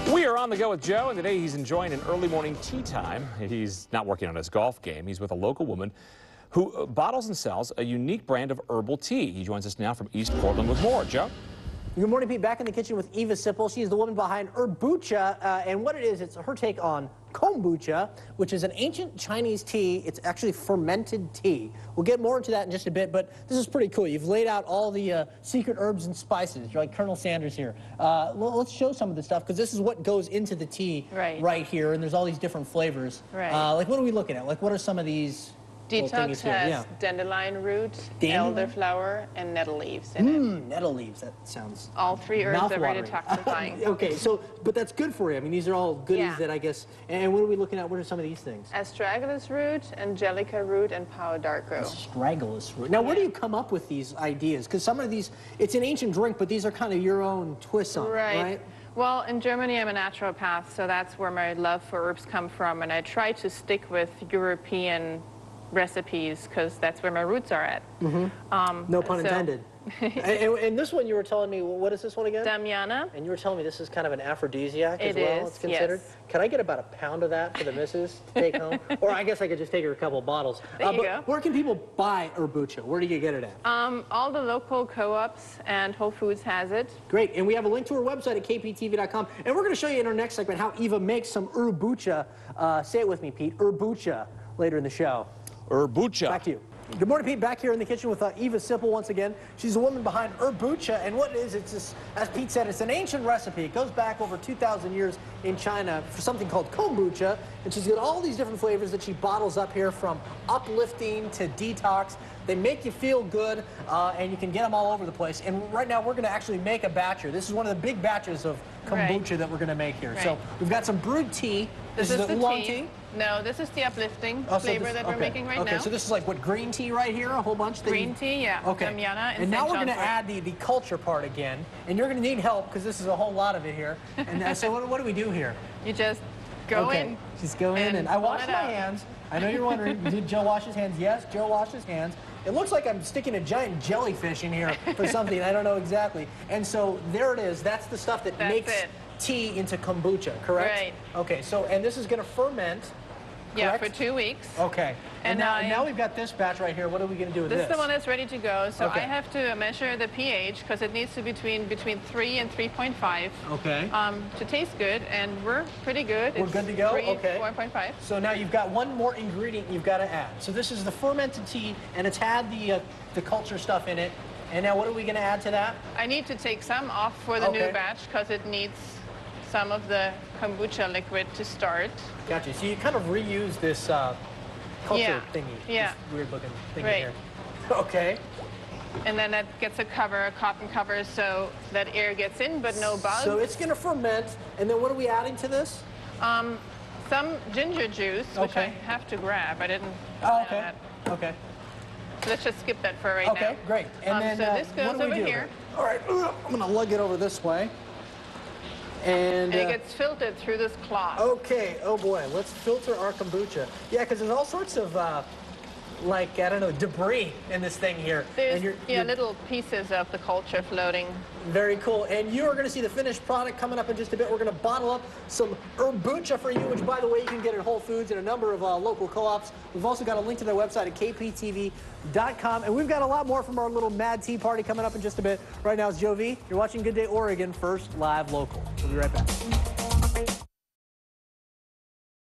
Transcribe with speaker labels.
Speaker 1: We are on the go with Joe, and today he's enjoying an early morning tea time. He's not working on his golf game. He's with a local woman who bottles and sells a unique brand of herbal tea. He joins us now from East Portland with more. Joe?
Speaker 2: Good morning, Pete. Back in the kitchen with Eva Sipple. She's the woman behind Herbucha, and what it is, it's her take on Kombucha, which is an ancient Chinese tea. It's actually fermented tea. We'll get more into that in just a bit, but this is pretty cool. You've laid out all the secret herbs and spices. You're like Colonel Sanders here. Let's show some of the stuff, because this is what goes into the tea right here, and there's all these different flavors.
Speaker 3: Right.
Speaker 2: Like, what are we looking at? Like, what are some of these?
Speaker 3: Detox has dandelion root, elderflower, and nettle leaves in it.
Speaker 2: Nettle leaves, that sounds
Speaker 3: all three herbs are very detoxifying.
Speaker 2: Okay, so, but that's good for you. I mean, these are all goodies that I guess, and what are we looking at? What are some of these things?
Speaker 3: Astragalus root, angelica root, and pau d'arco.
Speaker 2: Astragalus root. Now, where do you come up with these ideas? Because some of these, it's an ancient drink, but these are kind of your own twists on it, right?
Speaker 3: Well, in Germany, I'm a naturopath, so that's where my love for herbs come from, and I try to stick with European recipes because that's where my roots are at.
Speaker 2: No pun intended. and this one you were telling me, what is this one again?
Speaker 3: Damiana.
Speaker 2: And you were telling me this is kind of an aphrodisiac as well, it's considered.
Speaker 3: Yes.
Speaker 2: Can I get about a pound of that for the missus to take home? Or I guess I could just take her a couple of bottles.
Speaker 3: There you go.
Speaker 2: Where can people buy Herbucha? Where do you get it at?
Speaker 3: All the local co-ops and Whole Foods has it.
Speaker 2: Great, and we have a link to her website at kptv.com. And we're going to show you in our next segment how Eva makes some Herbucha. Say it with me, Pete. Herbucha later in the show.
Speaker 1: Herbucha.
Speaker 2: Back to you. Good morning, Pete. Back here in the kitchen with Eva Sipple once again. She's the woman behind Herbucha, and what it is, it's just, as Pete said, it's an ancient recipe. It goes back over 2,000 years in China for something called Kombucha, and she's got all these different flavors that she bottles up here, from uplifting to detox. They make you feel good, and you can get them all over the place. And right now, we're going to actually make a batch here. This is one of the big batches of kombucha that we're going to make here. So we've got some brewed tea.
Speaker 3: This is the oolong tea. No, this is the uplifting flavor that we're making right now.
Speaker 2: Okay, so this is like what, green tea right here, a whole bunch?
Speaker 3: Green tea, yeah.
Speaker 2: Okay.
Speaker 3: Damiana
Speaker 2: and now we're going to add the culture part again, and you're going to need help because this is a whole lot of it here. And so what do we do here?
Speaker 3: You just go in.
Speaker 2: Just go in, and I wash my hands. I know you're wondering, did Joe wash his hands? Yes, Joe washed his hands. It looks like I'm sticking a giant jellyfish in here for something. I don't know exactly. And so there it is. That's the stuff that makes tea into kombucha, correct?
Speaker 3: Right.
Speaker 2: Okay, so, and this is going to ferment, correct?
Speaker 3: Yeah, for 2 weeks.
Speaker 2: Okay. And now we've got this batch right here. What are we going to do with this?
Speaker 3: This is the one that's ready to go. So I have to measure the pH because it needs to be between 3 and 3.5.
Speaker 2: Okay.
Speaker 3: To taste good, and we're pretty good.
Speaker 2: We're good to go?
Speaker 3: 4.5.
Speaker 2: So now you've got one more ingredient you've got to add. So this is the fermented tea, and it's had the culture stuff in it. And now what are we going to add to that?
Speaker 3: I need to take some off for the new batch because it needs some of the kombucha liquid to start.
Speaker 2: Gotcha. So you kind of reuse this culture thingy.
Speaker 3: Yeah.
Speaker 2: This weird looking thingy here. Okay.
Speaker 3: And then that gets a cover, a cotton cover, so that air gets in, but no bugs.
Speaker 2: So it's going to ferment, and then what are we adding to this?
Speaker 3: Some ginger juice, which I have to grab. I didn't.
Speaker 2: That. Okay.
Speaker 3: So let's just skip that for right now.
Speaker 2: Okay, great. And then
Speaker 3: so this goes over here.
Speaker 2: All right, I'm going to lug it over this way. And
Speaker 3: it gets filtered through this cloth.
Speaker 2: Okay, oh boy, let's filter our kombucha. Yeah, because there's all sorts of, like, I don't know, debris in this thing here.
Speaker 3: There's little pieces of the culture floating.
Speaker 2: Very cool. And you are going to see the finished product coming up in just a bit. We're going to bottle up some Herbucha for you, which, by the way, you can get at Whole Foods and a number of local co-ops. We've also got a link to their website at kptv.com. And we've got a lot more from our little Mad Tea Party coming up in just a bit. Right now, it's Joe V. You're watching Good Day Oregon, first live local. We'll be right back.